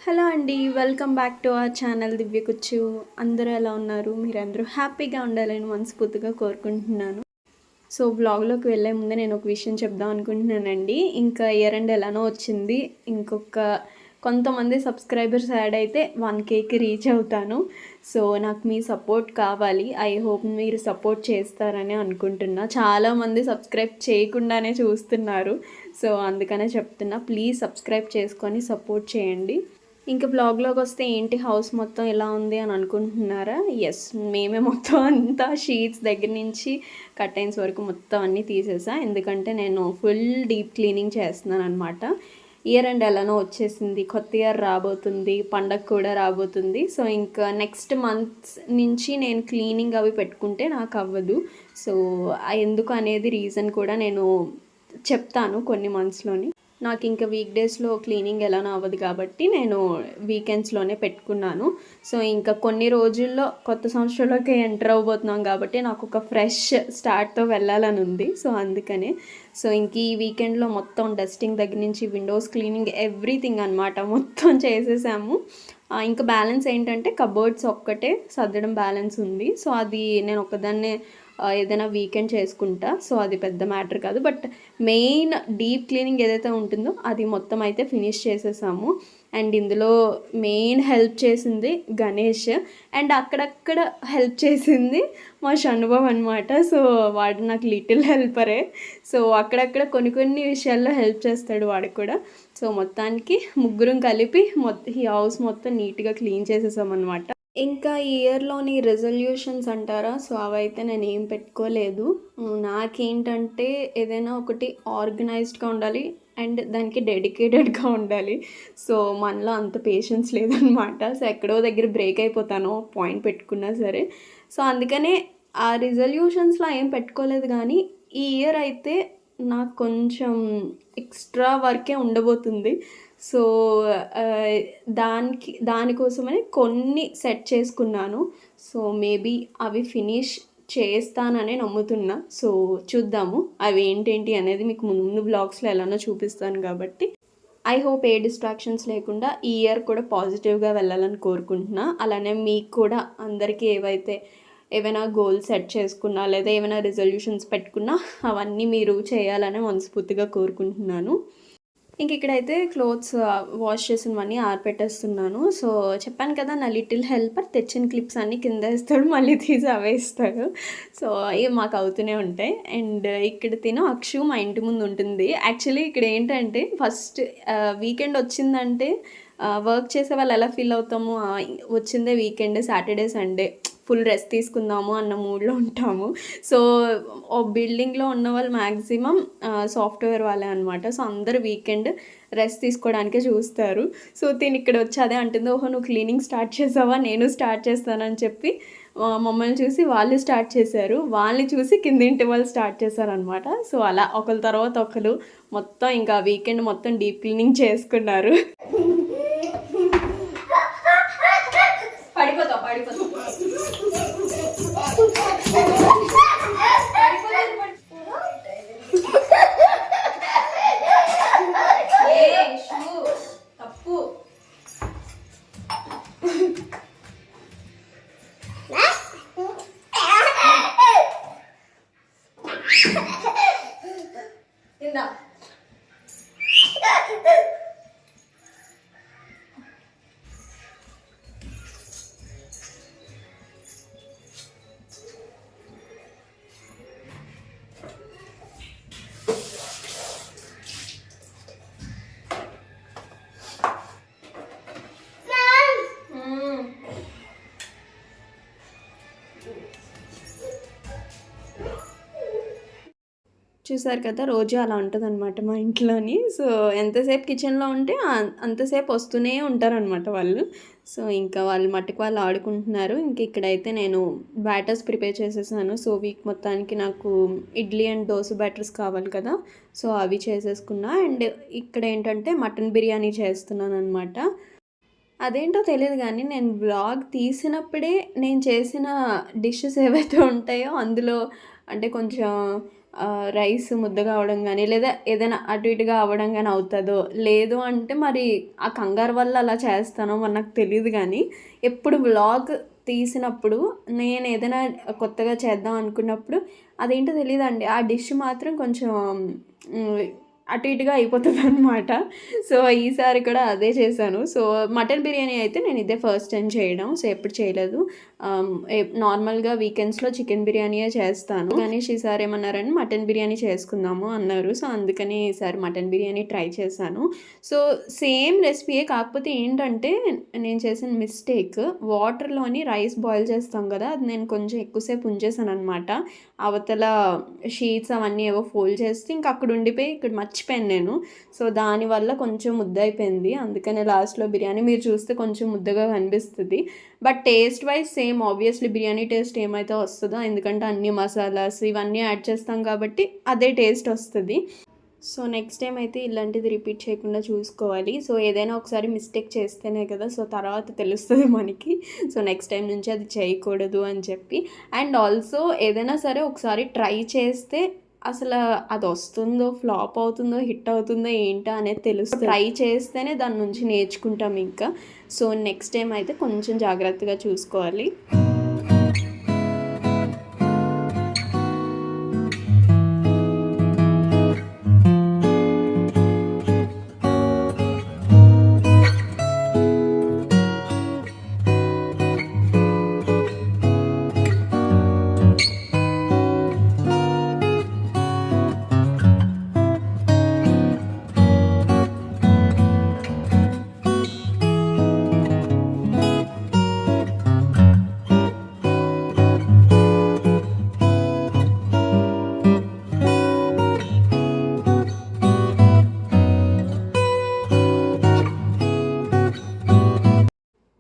Hello అండి, welcome back to our channel Divya కుచ్చు. అందరూ ఎలా ఉన్నారు? మీరందరూ హ్యాపీగా ఉండాలని మనస్ఫూర్తిగా కోరుకుంటున్నాను. సో వ్లాగ్లోకి వెళ్ళే ముందే నేను ఒక విషయం చెప్దాం అనుకుంటున్నానండి. ఇంకా ఇయర్ ఎండ్ ఎలానో వచ్చింది, ఇంకొక కొంతమంది సబ్స్క్రైబర్స్ యాడ్ అయితే 1Kకి రీచ్ అవుతాను. సో నాకు మీ సపోర్ట్ కావాలి. ఐ హోప్ మీరు సపోర్ట్ చేస్తారని అనుకుంటున్నా. చాలామంది సబ్స్క్రైబ్ చేయకుండానే చూస్తున్నారు. సో అందుకనే చెప్తున్నా, ప్లీజ్ సబ్స్క్రైబ్ చేసుకొని సపోర్ట్ చేయండి. ఇంకా బ్లాగ్లోకి వస్తే ఏంటి హౌస్ మొత్తం ఎలా ఉంది అని అనుకుంటున్నారా? ఎస్, మేమే మొత్తం అంతా షీట్స్ దగ్గర నుంచి కర్టైన్స్ వరకు మొత్తం అన్నీ తీసేసా. ఎందుకంటే నేను ఫుల్ డీప్ క్లీనింగ్ చేస్తున్నాను అనమాట. ఇయర్ ఎండ్ ఎలానో వచ్చేసింది, కొత్త ఇయర్ రాబోతుంది, పండగ కూడా రాబోతుంది. సో ఇంకా నెక్స్ట్ మంత్స్ నుంచి నేను క్లీనింగ్ అవి పెట్టుకుంటే నాకు అవ్వదు. సో ఎందుకు అనేది రీజన్ కూడా నేను చెప్తాను కొన్ని మంత్స్లోని. నాకు ఇంకా వీక్ డేస్లో క్లీనింగ్ ఎలానో అవ్వదు కాబట్టి నేను వీకెండ్స్లోనే పెట్టుకున్నాను. సో ఇంకా కొన్ని రోజుల్లో కొత్త సంవత్సరంలోకి ఎంటర్ అవ్వబోతున్నాం కాబట్టి నాకు ఒక ఫ్రెష్ స్టార్ట్తో వెళ్ళాలని ఉంది. సో అందుకనే ఇంక ఈ వీకెండ్లో మొత్తం డస్టింగ్ దగ్గర నుంచి విండోస్ క్లీనింగ్ ఎవ్రీథింగ్ అనమాట మొత్తం చేసేసాము. ఇంకా బ్యాలెన్స్ ఏంటంటే కబోర్డ్స్ ఒక్కటే సర్దడం బ్యాలెన్స్ ఉంది. సో అది నేను ఒక్కదాన్నే ఏదైనా వీకెండ్ చేసుకుంటా. సో అది పెద్ద మ్యాటర్ కాదు. బట్ మెయిన్ డీప్ క్లీనింగ్ ఏదైతే ఉంటుందో అది మొత్తం అయితే ఫినిష్ చేసేసాము. అండ్ ఇందులో మెయిన్ హెల్ప్ చేసింది గణేష్, అండ్ అక్కడక్కడ హెల్ప్ చేసింది మా షణుబాబు అనమాట. సో వాడు నాకు లిటిల్ హెల్పరే. సో అక్కడక్కడ కొన్ని విషయాల్లో హెల్ప్ చేస్తాడు వాడు కూడా. సో మొత్తానికి ముగ్గురం కలిపి ఈ హౌస్ మొత్తం నీట్గా క్లీన్ చేసేసామన్నమాట. ఇంకా ఈ ఇయర్లోని రెజల్యూషన్స్ అంటారా, సో అవైతే నేను ఏం పెట్టుకోలేదు. నాకేంటంటే ఏదైనా ఒకటి ఆర్గనైజ్డ్గా ఉండాలి అండ్ దానికి డెడికేటెడ్గా ఉండాలి. సో మనలో అంత పేషెన్స్ లేదనమాట. సో ఎక్కడో దగ్గర బ్రేక్ అయిపోతాను పాయింట్ పెట్టుకున్నా సరే. సో అందుకనే ఆ రిజల్యూషన్స్లో ఏం పెట్టుకోలేదు. కానీ ఈ ఇయర్ అయితే నాకు కొంచెం ఎక్స్ట్రా వర్కే ఉండబోతుంది. సో దానికోసమని కొన్ని సెట్ చేసుకున్నాను. సో మేబీ అవి ఫినిష్ చేస్తానని నమ్ముతున్నా. సో చూద్దాము అవి ఏంటేంటి అనేది మీకు ముందు బ్లాగ్స్లో ఎలానో చూపిస్తాను కాబట్టి ఐ హోప్ ఏ డిస్ట్రాక్షన్స్ లేకుండా ఈ ఇయర్ కూడా పాజిటివ్గా వెళ్ళాలని కోరుకుంటున్నా. అలానే మీకు కూడా అందరికీ ఏవైనా గోల్ సెట్ చేసుకున్నా లేదా ఏమైనా రిజల్యూషన్స్ పెట్టుకున్నా అవన్నీ మీరు చేయాలని మనస్ఫూర్తిగా కోరుకుంటున్నాను. ఇంక ఇక్కడైతే క్లోత్స్ వాష్ చేసినవన్నీ ఆరిపెట్టేస్తున్నాను. సో చెప్పాను కదా, నా లిటిల్ హెల్పర్ తెచ్చిన క్లిప్స్ అన్నీ కింద వేస్తాడు, మళ్ళీ తీసి అవే ఇస్తాడు. సో ఇవి మాకు అవుతూనే ఉంటాయి. అండ్ ఇక్కడ అక్షు మా ఇంటి ముందు ఉంటుంది. యాక్చువల్లీ ఇక్కడ ఏంటంటే ఫస్ట్ వీకెండ్ వచ్చిందంటే వర్క్ చేసే వాళ్ళు ఎలా ఫీల్ అవుతాము, వచ్చిందే weekend, Saturday Sunday full rest తీసుకుందాము అన్న మూడ్లో ఉంటాము. సో బిల్డింగ్లో ఉన్న వాళ్ళు మ్యాక్సిమం సాఫ్ట్వేర్ వాళ్ళే అనమాట. సో అందరు వీకెండ్ రెస్ట్ తీసుకోవడానికే చూస్తారు. సో ఇక్కడ వచ్చి అదే అంటుంది, ఓహో నువ్వు క్లీనింగ్ స్టార్ట్ చేసావా, నేను స్టార్ట్ చేస్తానని చెప్పి మమ్మల్ని చూసి వాళ్ళు స్టార్ట్ చేశారు, వాళ్ళని చూసి కిందింటి వాళ్ళు స్టార్ట్ చేశారనమాట. సో అలా ఒకరి తర్వాత ఒకరు మొత్తం ఇంకా వీకెండ్ మొత్తం డీప్ క్లీనింగ్ చేసుకున్నారు. చూసారు కదా! రోజు అలా ఉంటదనమాట మా ఇంట్లోని. సో, ఎంతసేపు కిచెన్‌లో ఉంటే అంతసేపు వస్తూనే ఉంటారనమాట వాళ్ళు. సో, ఇంకా వాళ్ళు మట్టుకు వాళ్ళు ఆడుకుంటున్నారు. ఇంక ఇక్కడైతే నేను బ్యాటర్స్ ప్రిపేర్ చేసేసాను. సో, వీక్ మొత్తానికి నాకు ఇడ్లీ అండ్ దోస బ్యాటర్స్ కావాలి కదా! సో, అవి చేసేసుకున్నా. అండ్ ఇక్కడేంటంటే మటన్ బిర్యానీ చేస్తున్నాననమాట. అదేంటో తెలీదు గానీ, నేను వ్లాగ్ తీసినప్పుడే నేను చేసిన డిషెస్ ఏవైతే ఉంటాయో అందులో అంటే కొంచెం రైస్ ముద్దగా అవ్వడం గానీ, లేదా ఏదైనా అటు ఇటుగా అవ్వడం గానీ అవుతదో, లేదు అంటే మరి ఆ కంగారు వల్ల అలా చేస్తానో మరి నాకు తెలీదు గానీ, ఎప్పుడు వ్లాగ్ తీసినప్పుడు నేనేదైనా కొత్తగా చేద్దాం అనుకున్నప్పుడు అదేంటో తెలీదండి. ఆ డిష్ మాత్రం కొంచెం హ్మ్. అటు ఇటుగా అయిపోతదనమాట. సో, ఈసారి కూడా అదే చేశాను. సో, మటన్ బిర్యానీ అయితే నేను ఇదే ఫస్ట్ టైమ్ చేయడం. సో, ఎప్పుడు చేయలేదు. నార్మల్‌గా వీకెండ్స్‌లో చికెన్ బిర్యానీయే చేస్తాను. గణేష్ ఈసారి ఏమన్నారంటే మటన్ బిర్యానీ చేసుకుందాము అన్నారు. సో, అందుకని ఈసారి మటన్ బిర్యానీ ట్రై చేశాను. సో, సేమ్ రెసిపీయే కాకపోతే ఏంటంటే నేను చేసిన మిస్టేక్ వాటర్‌లోని రైస్ బాయిల్ చేస్తాం కదా! అది నేను కొంచెం ఎక్కువ సేపు ఉంచేసాననమాట. అవతల షీట్స్ అవన్నీ ఏవో ఫోల్డ్ చేస్తే ఇంక అక్కడ ఉండిపోయి ఇక్కడ మర్చిపోయాను నేను. సో, దానివల్ల కొంచెం ముద్దయిపోయింది. అందుకనే లాస్ట్‌లో బిర్యానీ మీరు చూస్తే కొంచెం ముద్దగా కనిపిస్తది. But taste wise same obviously biryani taste ఏమైతే వస్తదో ఎందుకంటే అన్ని మసాలాస్ ఇవన్నీ యాడ్ చేస్తాం కాబట్టి అదే టేస్ట్ వస్తది. సో, నెక్స్ట్ టైమ్ అయితే ఇలాంటిది రిపీట్ చేయకుండా చూసుకోవాలి. సో, ఏదైనా ఒకసారి మిస్టేక్ చేస్తేనే కదా! సో, తర్వాత తెలుస్తది మనకి. సో, నెక్స్ట్ టైమ్ నుంచి అది చేయకూడదు అని చెప్పి. అండ్ ఆల్సో ఏదైనా సరే ఒకసారి ట్రై చేస్తే అసలు అదొస్తుందో, ఫ్లాప్ అవుతుందో, హిట్ అవుతుందో ఏంటా అనేది తెలుస్తది. ట్రై చేస్తేనే దాని నుంచి నేర్చుకుంటాం ఇంకా. సో, నెక్స్ట్ టైమ్ అయితే కొంచెం జాగ్రత్తగా చూసుకోవాలి.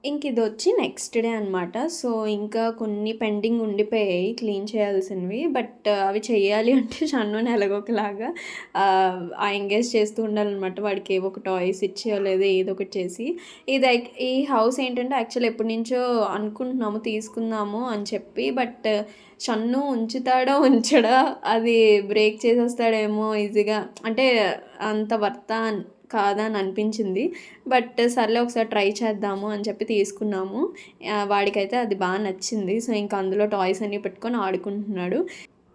ఇంకిదొచ్చి నెక్స్ట్ డే అనమాట. సో, ఇంకా కొన్ని పెండింగ్ ఉండిపోయాయి క్లీన్ చేయాల్సినవి. బట్ అవి చెయ్యాలి అంటే షన్నుని ఎలాగోకలాగా ఎంగేజ్ చేస్తూ ఉండాలనమాట. వాడికి ఏవో ఒక టాయ్స్ ఇచ్చేయో లేదా ఏదో ఒకటి చేసి. ఈ హౌస్ ఏంటంటే యాక్చువల్లీ ఎప్పటినుంచో అనుకుంటున్నాము తీసుకుందాము అని చెప్పి. బట్ షన్ను ఉంచుతాడో ఉంచడో అది బ్రేక్ చేసేస్తాడేమో ఈజీగా. అంటే అంత వర్తా కాదా అని అనిపించింది. బట్ సర్లే ఒకసారి ట్రై చేద్దాము అని చెప్పి తీసుకున్నాము. వాడికైతే అది బాగా నచ్చింది. సో, ఇంక అందులో టాయ్స్ అన్నీ పెట్టుకొని ఆడుకుంటున్నాడు.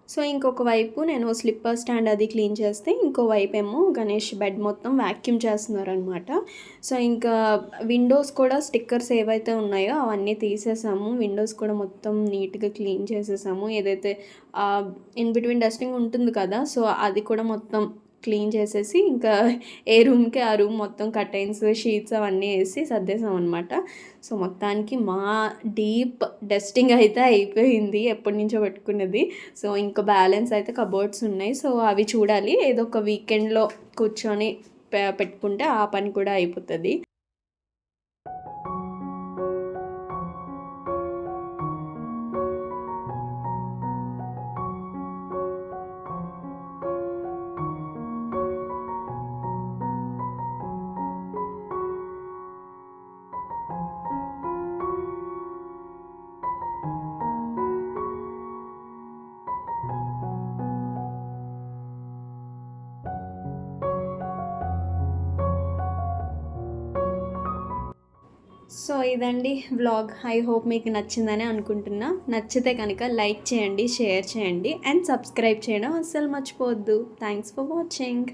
సో, ఇంకొక వైపు నేను స్లిప్పర్ స్టాండ్ అది క్లీన్ చేస్తే, ఇంకో వైపేమో గణేష్ బెడ్ మొత్తం వాక్యూమ్ చేస్తున్నారనమాట. సో, ఇంకా విండోస్ కూడా స్టిక్కర్స్ ఏవైతే ఉన్నాయో అవన్నీ తీసేసాము. విండోస్ కూడా మొత్తం నీట్‌గా క్లీన్ చేసేసాము. ఏదైతే ఇన్ బిట్వీన్ డస్టింగ్ ఉంటుంది కదా! సో, అది కూడా మొత్తం క్లీన్ చేసేసి ఇంకా ఏ రూమ్‌కి ఆ రూమ్ మొత్తం కర్టెన్స్, షీట్స్ అవన్నీ ఏసి సర్దేశామనమాట. సో, మొత్తానికి మా డీప్ డస్టింగ్ అయితే అయిపోయింది. ఎప్పటినుంచో పెట్టుకున్నది. సో, ఇంకా బ్యాలెన్స్ అయితే కబోర్డ్స్ ఉన్నాయి. సో, అవి చూడాలి. ఏదో ఒక వీకెండ్‌లో కూర్చొని పెట్టుకుంటే ఆ పని కూడా అయిపోతది. సో, ఇదండి వ్లాగ్. ఐ హోప్ మీకు నచ్చిందని అనుకుంటున్నా. నచ్చితే కనుక లైక్ చేయండి, షేర్ చేయండి అండ్ సబ్స్క్రైబ్ చేయడం అస్సలు మర్చిపోవద్దు. Thanks for watching.